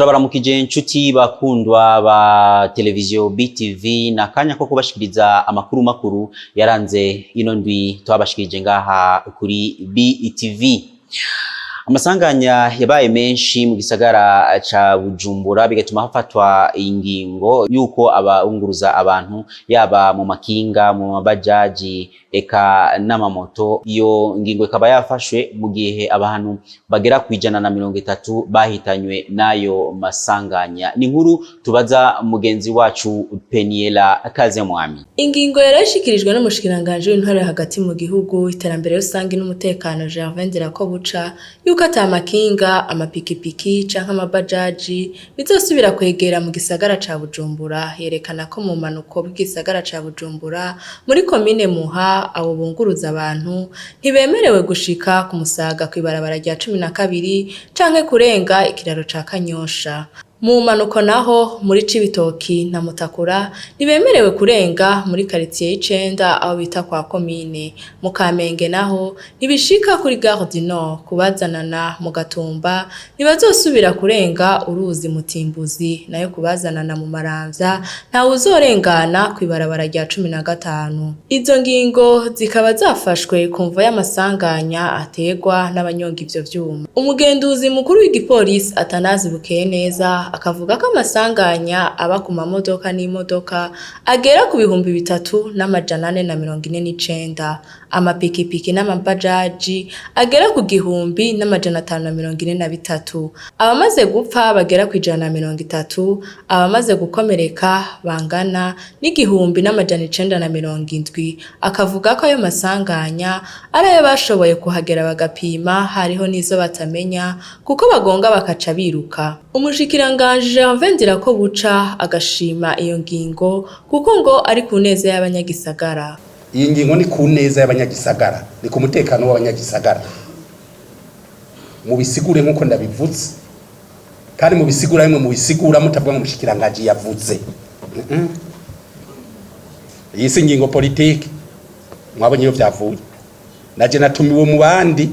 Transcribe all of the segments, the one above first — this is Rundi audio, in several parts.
Turabaramukije inshuti bakundwa ba televiziyo BTV na kanya ko kubashikiriza amakuru makuru yaranze ino ndwi twabashikirije ngaha kuri BTV. Amasanganya yabaye menshi mu gisagara ca Bujumbura bigatuma hafatwa ingingo yuko abunguruza abantu yaba mu makinga mu mabajaji eka n'amamoto. Iyo ngingo ikaba yafashwe mu gihe abantu bagera ku 130 bahitanywe nayo masanganya. Ni nkuru tubaza mugenzi wacu Peniela Kazemwami. Ingingo yarashikirijwe n'umushikiranganje w'intore hagati mu gihugu iterambere rusangi n'umutekano Gervais Ndirakobuca yuko atamakinga amapikipiki canke amabajaji bizosubira kwegera mu gisagara ca Bujumbura. Yerekana ko mu manuko bw'isagara ca Bujumbura muri komine Muha abo bunguruza abantu ntibemerewe gushika ku Musaga kwibarabara rya 12 canke kurenga ikiraro ca Kanyosha. Mu manuko naho muri Cibitoki na Mutakura nibemerewe kurenga muri quartier y'Icenda aho bita kwa komine. Mu Kamenge naho nibishika kuri Gare du Nord kubazanana mu Gatumba nibazosubira kurenga uruzi Mutimbuzi nayo kubazanana mu Maramvya nta uzorengana kwibarabara rya 15. Izo ngingo zikaba zafashwe kumva y'amasanganya ategwa n'abanyonga ivyo vyuma. Umugenduzi mukuru w'igipolisi Atanazi Bukeneza akavuga ko amasanganya aba ku mamodoka n'imodoka agera ku 3,449, amapikipiki n'amabajaji agera ku 1,543, abamaze gupfa bagera ku 130, abamaze gukomereka bangana n'1,970. Akavuga ko ayo masanganya arayo bashoboye kuhagera bagapima hariho nizo batamenya kuko bagonga bakaca biruka. Umushikiranganje Gervais Ndirakobuca agashima iyo ngingo kuko ngo ari ku neza y'abanyagisagara. Iyi ngingo ni ku neza y'abanyagisagara, ni ku mutekano w'abanyagisagara. Mu bisigure nkuko ndabivuze kandi mu bisigura bimwe mu bisigura mutavuga mu mushikiranganje yavuze. Iyi si ngingo politique mwabonye iyo byavuye. Naje natumiwe mu bandi.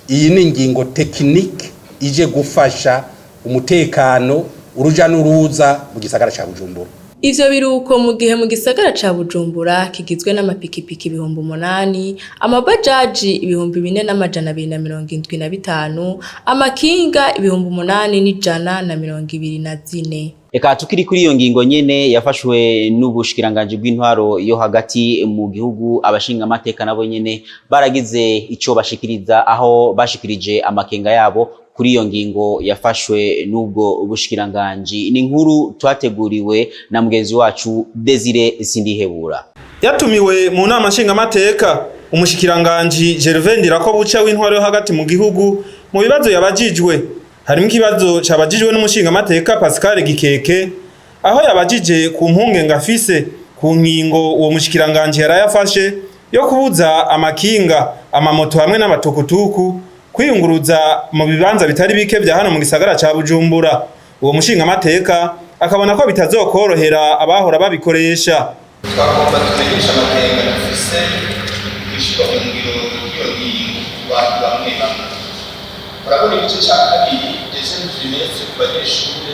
Iyi ni ngingo technique ije gufasha umutekano uruja n'uruza mu gisagara ca Bujumbura. Ivyo biruko mu gihe mu gisagara ca Bujumbura kigizwe n'amapikipiki 8,000, amabajaji 4,275, amakinga 8,124. Eka tukiri kuri iyo ngingo nyene yafashwe n'ubushikiranganje bw'intwaro yo hagati mu gihugu. Abashinga amateka nabo nyene baragize ico bashikiriza aho bashikirije amakenga yabo kuri iyo ngingo yafashwe n'ubwo ubushikiranganje. Ni nkuru twateguriwe na mugenzi wacu Desire Sindihebura. Yatumiwe mu nama nshinga amateka umushikiranganje Gervais Ndirakobuca w'intwaro yo hagati mu gihugu. Mu bibazo yabajijwe harimo ikibazo cabajijwe n'umushinga amateka Pascal Gikeke aho yabajije ku mpunge ngafise ku ngingo uwo mushikiranganje yarayafashe yo kubuza amakinga amamoto hamwe n'amatukutuku kwiyunguruza mu bibanza bitari bike vya hano mu gisagara ca Bujumbura. Uwo mushinga amateka akabona ko bitazokorohera abahora babikoresha. Twagomba tumenyesha amakenga dufise kwishura mu ngiro y'ingingo abantu bamwe bamwe. Urabona igice ca kabiri ndetse n'ivimetse ku banyeshure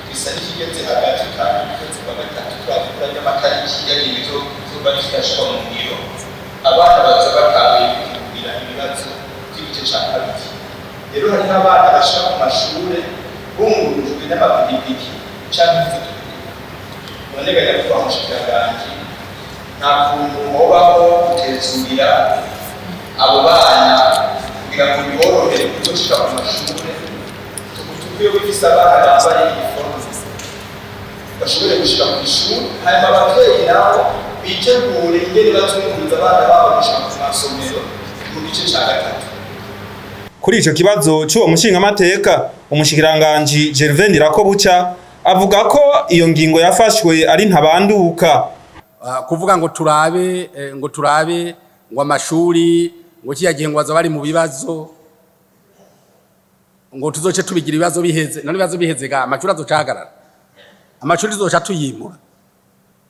bisa n'ikigeze hagati kandi kwezi kwa gatatu twavuga y'amatariki y'ibyo zuba rifashwa mu ngiro. Abana baza batawe kugira ibibazo by'igice ca kabiri. Rero hari n'abana bashaka mu mashure bungurujwe n'amapikipiki canke none gaya kwa mushikiranganje nta kuntu hobaho gutezurira abo bana kugira ngo biborohere kuzoshika ku mashure tukutuye bifise abana bambaye uniforme bashobore gushika ku ishuri hanyuma abavyeyi nabo bitegure ingene bazunguruza abana babo gushika ku masomero mu gice ca gatatu. Kuri ico kibazo c'uwo mushinga amateka umushikiranganje Gervais Ndirakobuca avuga ko iyo ngingo yafashwe ari ntabanduka. Kuvuga ngo turabe ngo amashuri ngo kiyagihe ngo baza bari mu bibazo ngo tuzoce tubigira ibibazo biheze. None ibibazo biheze ga amashuri azocagarara, amashuri zoca tuyimura.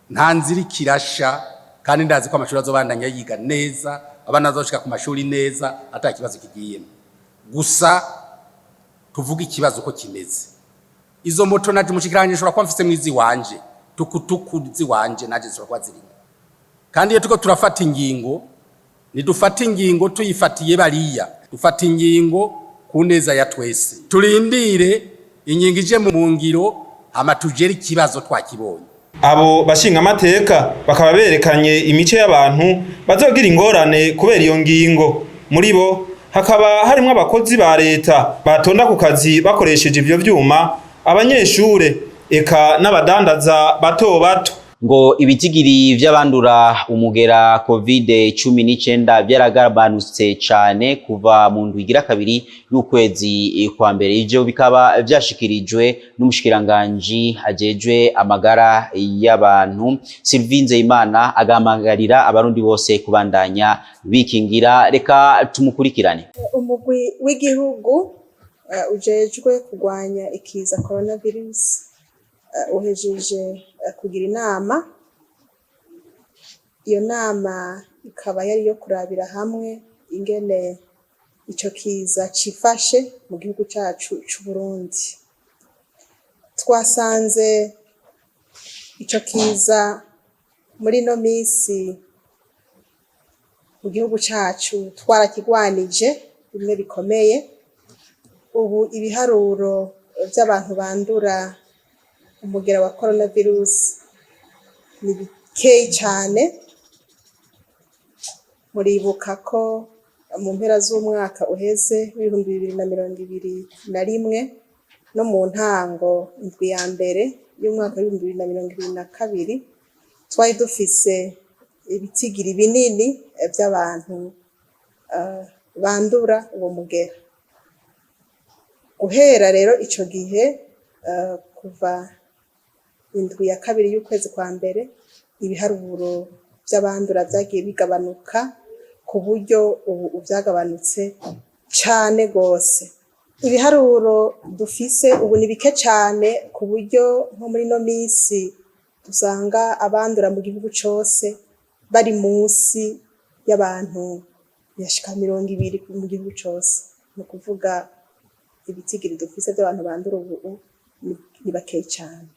Nta nzira kirasha kandi ndazi ko amashuri azobandanya yiga neza, abana bazoshika ku mashuri neza ata kibazo kigiyemo. Gusa tuvuga ikibazo ko kimeze. Izo moto naje mushikiranje nshobora kuba mfise mwizi wanje tukutuku ziwanje naje zishobora kuba zirimo. Kandi iyo tuko turafata ingingo nidufata ingingo tuyifatiye bariya dufata ingingo ku neza ya twese turindire ingingo ije mu ngiro hama tujere ikibazo twakibonye. Abo bashinga amateka bakaba berekanye imice y'abantu bazogira ingorane kubera iyo ngingo. Muri bo hakaba harimo abakozi ba leta batonda ku kazi bakoresheje ivyo vyuma, abanyeshure eka n'abadandaza bato bato. Ngo ibitigiri vy'abandura umugera COVID-19 byaragabanutse cyane kuva mu ndwi igira kabiri y'ukwezi kwa mbere. Ivyo bikaba vyashikirijwe n'umushikiranganje ajejwe amagara y'abantu Sylvie Nzeyimana, agamagarira abarundi bose kubandanya bikingira. Reka tumukurikirane. Umugwi w'igihugu ujejwe kurwanya ikiza coronavirus uhejeje kugira inama. Iyo nama ikaba yari yo kurabira hamwe ingene ico kiza cifashe mu gihugu cacu c'u Burundi. Twasanze ico kiza muri no misi mu gihugu cacu twarakigwanije bimwe bikomeye. Ubu ibiharuro vy'abantu bandura umugera wa coronavirus ni bikeyi cyane. Muribuka ko mu mpera z'umwaka uheze w'2021 no mu ntango indwi ya mbere y'umwaka w'2022 twari dufise ibitigiri binini by'abantu bandura uwo mugera. Guhera rero ico gihe kuva indwi ya kabiri y'ukwezi kwa mbere ibiharuro by'abandura byagiye bigabanuka ku buryo ubu byagabanutse cyane gose. Ibiharuro dufise ubu ni bike cyane ku buryo nko muri no misi dusanga abandura mu gihugu cyose bari munsi y'abantu yashika 200 mu gihugu cyose. Ni kuvuga ibitigiri dufise by'abantu bandura ubu ni bakeyi cyane.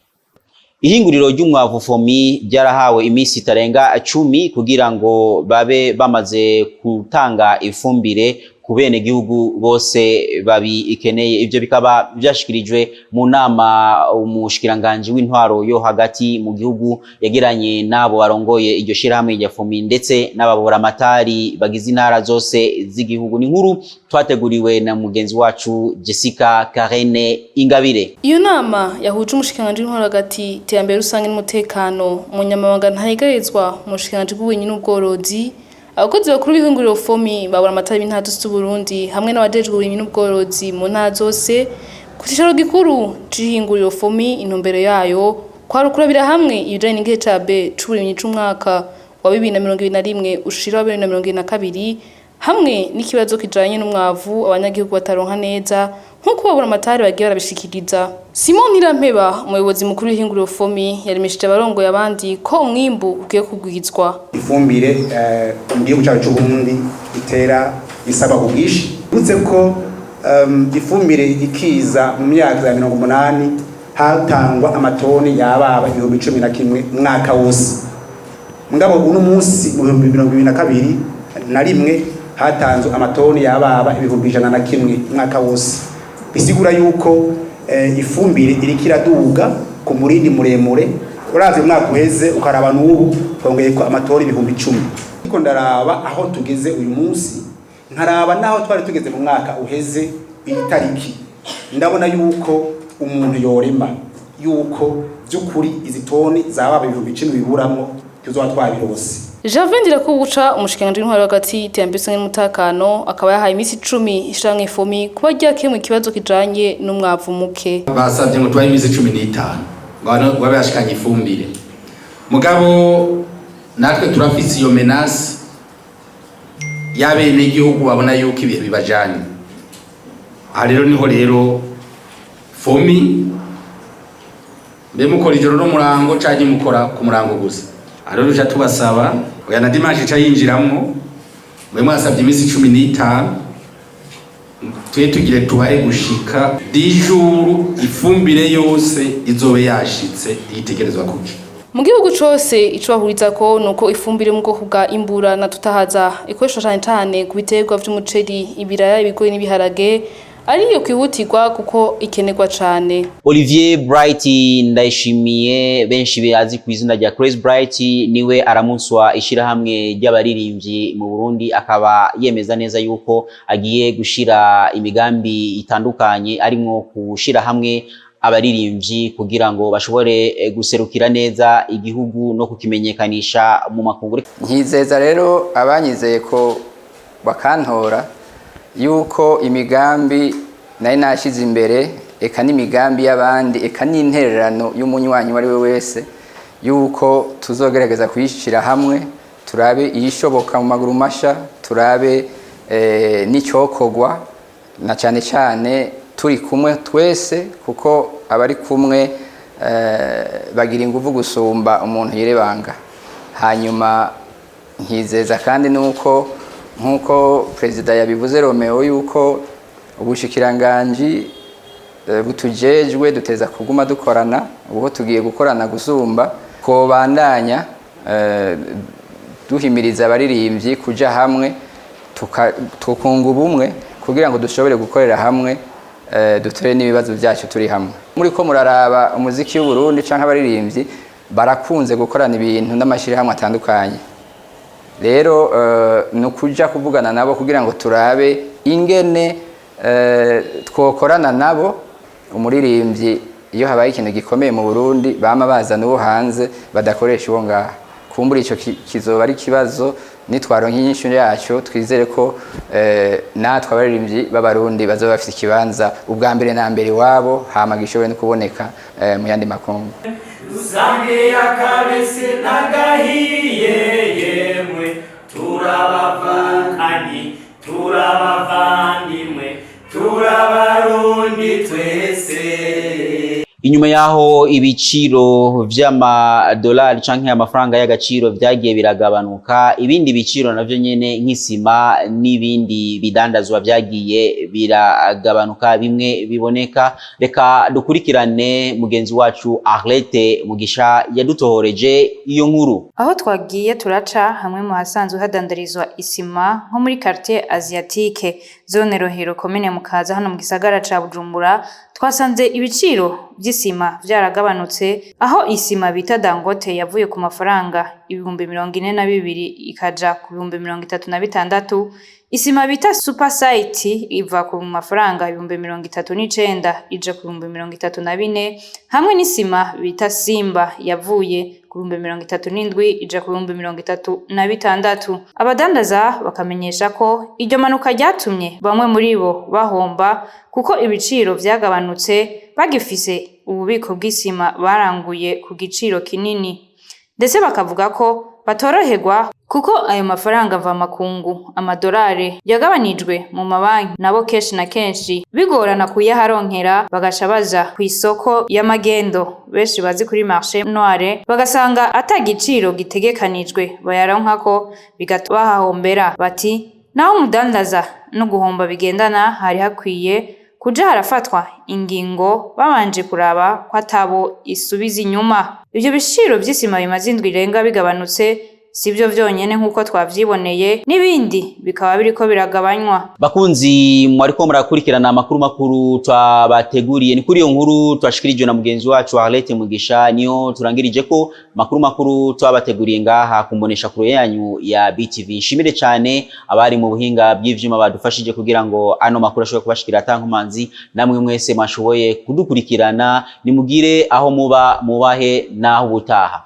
Ihinguriro ry'umwavu FOMI ryarahawe imisi itarenga 10 kugira ngo babe bamaze gutanga ifumbire ku bene gihugu bose babikeneye. Ivyo bikaba byashikirijwe mu nama umushikiranganje w'intwaro yo hagati mu gihugu yagiranye nabo barongoye iryo shirahamwe rya FOMI ndetse n'ababora amatari bagize intara zose z'igihugu. Ni nkuru twateguriwe na mugenzi wacu Jessica Karene Ingabire. Iyo nama yahuje umushikiranganje w'intwaro hagati terambere rusange n'umutekano mu nyamabanga ntayigarezwa umushikiranganje bw'uburimyi n'ubworozi, abakozi bakuru b'ihinguriro FOMI babura amatara y'intara z'u Burundi hamwe n'abajejwe uburimyi n'ubworozi mu ntara zose ku cicaro gikuru c'ihinguriro FOMI. Intumbero yayo kwari ukurabira hamwe ibijanye n'igihe ca B c'uburimyi c'umwaka wa 2021 ushira wa 2022 hamwe n'ikibazo kijanye n'umwavu abanyagihugu bataronka neza nkuko babura amatari bagiye barabishikiriza. Simon Nirampeba umuyobozi mukuru w'ihinguriro FOMI yaremesheje abarongoye abandi ko umwimbu ugiye kugwizwa. Ifumbire mu gihugu cyacu c'u Burundi itera isaba kubwishi uretse ko ifumbire ikiza mu myaka ya 80 hatangwa amatoni yababa 11,000 mwaka wose. Mugabo uno munsi mu 2022 na rimwe hatanzwe amatoni yababa 1,100 mwaka wose. Bisigura yuko ifumbire irikira duga ku murindi muremure. Uravye umwaka uheze ukaraba n'ubu twongeye ko amatoni 10,000. Ariko ndaraba aho tugeze uyu munsi nkaraba naho twari tugeze mu mwaka uheze itariki, ndabona yuko umuntu yorema yuko by'ukuri izi toni zababa 10,000 biburamo tuzoba twabirose. Javendira ko guca umushikiranganje w'intwaro hagati terambere rusange n'umutekano akaba yahaye imisi 10 ishiramwe FOMI kuba ryakemwe ikibazo kijanye n'umwavu muke. Basavye ngo tubaye imisi 15 ngo babe bashikanye ifumbire. Mugabo natwe turafise iyo menace y'abene igihugu babona yuko ibihe bibajanye. Aha rero FOMI mbe mukora ijoro no murango canke mukora ku murango gusa. Ariko ruja tubasaba oya na dimanche ca yinjiramwo mwe mwasavye imisi 15 twe tugire tubahe gushika dijuru ifumbire yose izobe yashitse yitegerezwa kuki. Mu gihugu cose ico bahurizako nuko ifumbire mu bwoko bwa imbura na tutahaza ikoreshwa cane cane ku biterwa vy'umuceri, ibiraya, ibigori n'ibiharage ariyo kwihutirwa kuko ikenerwa cane. Olivier Bright Ndayishimiye benshi bazi ku izina rya Chris Bright niwe aramunswa ishirahamwe ry'abaririmbyi mu Burundi, akaba yemeza neza yuko agiye gushira imigambi itandukanye arimwo kushira hamwe abaririmbyi kugira ngo bashobore guserukira neza igihugu no kukimenyekanisha mu makungu. Nkizeza rero abanyizeye ko bakantora yuko imigambi nari nashize imbere eka n'imigambi y'abandi eka n'intererano y'umunywanyi wari we wese yuko tuzogerageza kuyishira hamwe, turabe iyishoboka mu maguru masha, turabe n'icyokorwa na cyane cyane turi kumwe twese, kuko abari kumwe bagira ingufu gusumba umuntu yirebanga. Hanyuma nkizeza kandi nuko nkuko Perezida yabivuze Romeo yuko ubushikiranganji butujejwe duteza kuguma dukorana, ubu tugiye gukorana gusumba ko bandanya duhimiriza abaririmbyi kuja hamwe tukunga ubumwe kugira ngo dushobore gukorera hamwe dutore n'ibibazo byacu turi hamwe. Muri ko muraraba umuziki w'u Burundi canke abaririmbyi barakunze gukorana ibintu n'amashirahamwe atandukanye. Rero nukuja kuvugana nabo kugira ngo turabe ingene twokorana nabo. Umuririmbyi iyo habaye ikintu gikomeye mu Burundi bama bazana uwo hanze badakoresha uwo ngaha. Kumbura ico kizoba ari kibazo nitwaronka inyishu yacu, twizere ko natwe abaririmbyi b'abarundi bazoba bafite ikibanza ubwa mbere na mbere wabo, hama gishoboye no kuboneka mu yandi makungu. Usange akabisi nagahiye yemwe turabavukanye turabavandimwe turabarundi twese. Inyuma yaho ibiciro vy'amadolari canke amafaranga y'agaciro vyagiye biragabanuka, ibindi biciro navyo nyene nk'isima n'ibindi bidandazwa vyagiye biragabanuka bimwe biboneka. Reka dukurikirane mugenzi wacu Arlette Mugisha yadutohoreje iyo nkuru. Aho twagiye turaca hamwe mu hasanzwe hadandarizwa isima nko muri quartier asiatique zone Rohero komine Mukaza hano mu gisagara ca Bujumbura, twasanze ibiciro by'isima vyaragabanutse, aho isima bita Dangote yavuye ku mafaranga 42,000 ikaja ku 36,000. Isima bita Super Site iva ku mafaranga 39,000 ija ku 34,000, hamwe n'isima bita Simba yavuye ku 37,000 ija ku 36,000. Abadandaza bakamenyesha ko iryo manuka ryatumye bamwe muri bo bahomba kuko ibiciro vyagabanutse, bagifise ububiko bw'isima baranguye ku giciro kinini, ndetse bakavuga ko batoroherwa kuko ayo mafaranga ava makungu amadolari yagabanijwe mu mabanki, nabo kenshi na kenshi bigorana kuyaharonkera, bagasha baza ku isoko y'amagendo benshi bazi kuri marché noire, bagasanga atagiciro gitegekanijwe bayaronkako, bigatuma bahombera. Bati naho umudandaza no guhomba bigendana, hari hakwiye kuja harafatwa ingingo babanje kuraba ko atabo isubiza inyuma. Ivyo biciro by'isima bimaze indwi irenga bigabanutse, sivyo vyonyene nkuko twavyiboneye, n'ibindi bikaba biriko biragabanywa. Bakunzi mwariko murakurikirana amakuru makuru twabateguriye, ni kuri iyo nkuru twashikirijwe na mugenzi wacu Arlette Mugisha, niyo turangirije ko makuru makuru twabateguriye ngaha kumbonesha kure yanyu ya BTV. Nshimire cyane abari mu buhinga bw'ivyuma badufashije kugira ngo ano makuru ashobore kubashikira atankumanzi, namwe mwese mashoboye kudukurikirana. Nimugire aho muba mubahe naho ubutaha.